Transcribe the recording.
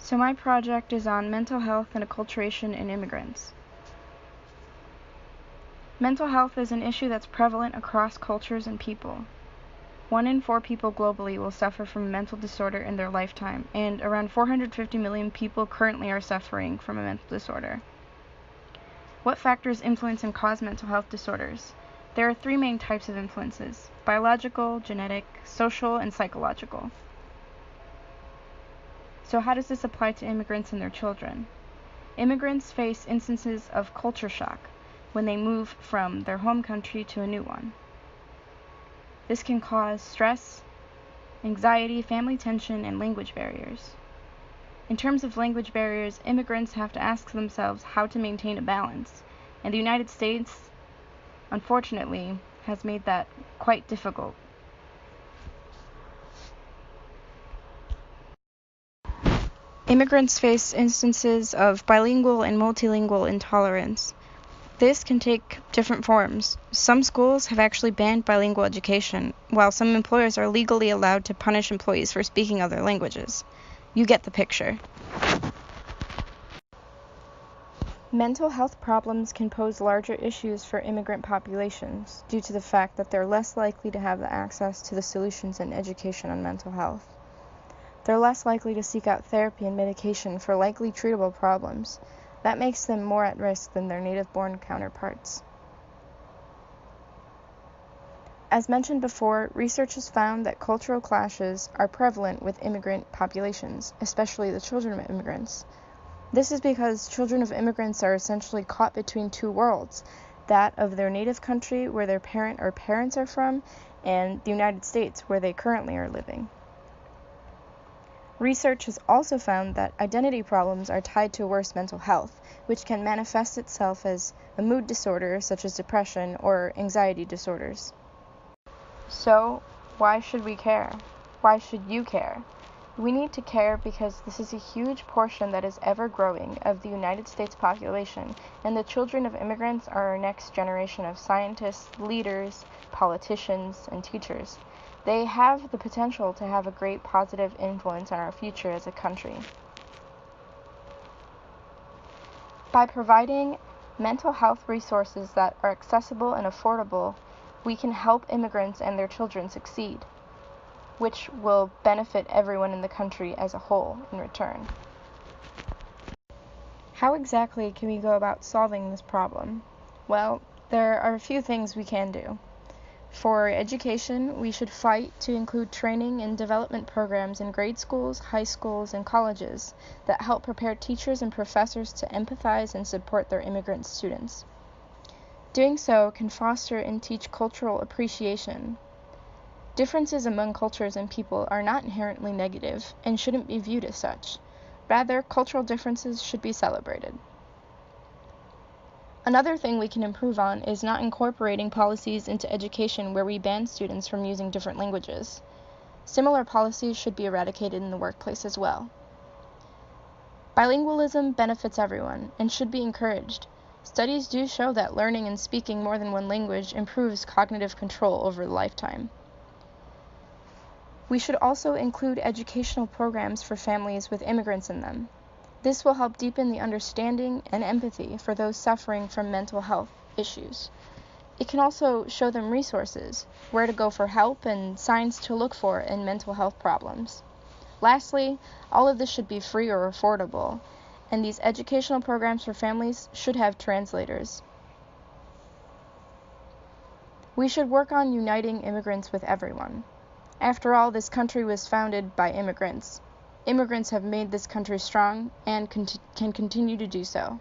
So my project is on mental health and acculturation in immigrants. Mental health is an issue that's prevalent across cultures and people. 1 in 4 people globally will suffer from a mental disorder in their lifetime, and around 450 million people currently are suffering from a mental disorder. What factors influence and cause mental health disorders? There are 3 main types of influences: biological, genetic, social, and psychological. So how does this apply to immigrants and their children? Immigrants face instances of culture shock when they move from their home country to a new one. This can cause stress, anxiety, family tension, and language barriers. In terms of language barriers, immigrants have to ask themselves how to maintain a balance, and the United States, unfortunately, has made that quite difficult. Immigrants face instances of bilingual and multilingual intolerance. This can take different forms. Some schools have actually banned bilingual education, while some employers are legally allowed to punish employees for speaking other languages. You get the picture. Mental health problems can pose larger issues for immigrant populations due to the fact that they're less likely to have the access to the solutions in education on mental health. They're less likely to seek out therapy and medication for likely treatable problems. That makes them more at risk than their native-born counterparts. As mentioned before, research has found that cultural clashes are prevalent with immigrant populations, especially the children of immigrants. This is because children of immigrants are essentially caught between 2 worlds, that of their native country where their parent or parents are from, and the United States where they currently are living. Research has also found that identity problems are tied to worse mental health, which can manifest itself as a mood disorder such as depression or anxiety disorders. So, why should we care? Why should you care? We need to care because this is a huge portion that is ever growing of the United States population, and the children of immigrants are our next generation of scientists, leaders, politicians, and teachers. They have the potential to have a great positive influence on our future as a country. By providing mental health resources that are accessible and affordable, we can help immigrants and their children succeed, which will benefit everyone in the country as a whole in return. How exactly can we go about solving this problem? Well, there are a few things we can do. For education, we should fight to include training and development programs in grade schools, high schools, and colleges that help prepare teachers and professors to empathize and support their immigrant students. Doing so can foster and teach cultural appreciation. Differences among cultures and people are not inherently negative and shouldn't be viewed as such. Rather, cultural differences should be celebrated. Another thing we can improve on is not incorporating policies into education where we ban students from using different languages. Similar policies should be eradicated in the workplace as well. Bilingualism benefits everyone and should be encouraged. Studies do show that learning and speaking more than one language improves cognitive control over the lifetime. We should also include educational programs for families with immigrants in them. This will help deepen the understanding and empathy for those suffering from mental health issues. It can also show them resources, where to go for help, and signs to look for in mental health problems. Lastly, all of this should be free or affordable, and these educational programs for families should have translators. We should work on uniting immigrants with everyone. After all, this country was founded by immigrants. Immigrants have made this country strong and can continue to do so.